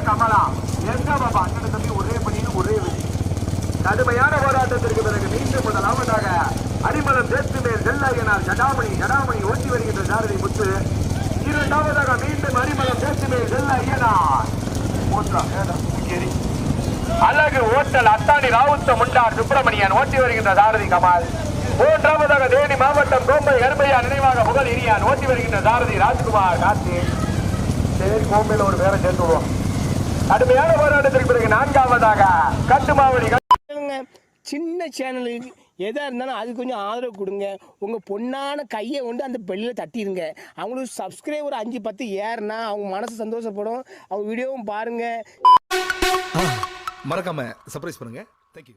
கமலா எங்க பாபா அண்ணன் தம்பி ஒரே பணியில் ஒரே வெற்றி. கடுமையான போராட்டத்திற்கு பிறகு மீண்டும் முதலாவதாக அரிமளம் தேர்த்து மேல் செல்லையனார் ஜடாமணி ஓட்டி வருகின்ற சாரதி முத்து. இரண்டாவதாக மீண்டும் அரிமளம் தேர்த்து மேல் செல்லையனார் அழகு ஓட்டல் அத்தானி ராவுத்த முண்டார் சுப்பிரமணியன் ஓட்டி வருகின்ற சாரதி கமால். மூன்றாவதாக தேனி மாவட்டம் கோம்பை கருப்பையா நினைவாக முதல் இனியான் ஓட்டி வருகின்ற சாரதி ராஜ்குமார் கார்த்தி. சரி, கோம்பையில் ஒரு பேரை சேர்த்து விடுவோம். கடுமையான போராட்டத்திற்கு பிறகு நான்காவதாக கட்டுமாவடி. சின்ன சேனலுக்கு எதாக இருந்தாலும் அது கொஞ்சம் ஆதரவு கொடுங்க. உங்கள் பொண்ணான கையை கொண்டு அந்த பெல்லில் தட்டிடுங்க. அவங்களுக்கு சப்ஸ்கிரைபர் 5-10 ஏறுனா அவங்க மனசு சந்தோஷப்படும். அவங்க வீடியோவும் பாருங்கள். மறக்காம சர்ப்ரைஸ் பண்ணுங்க. தேங்க்யூ.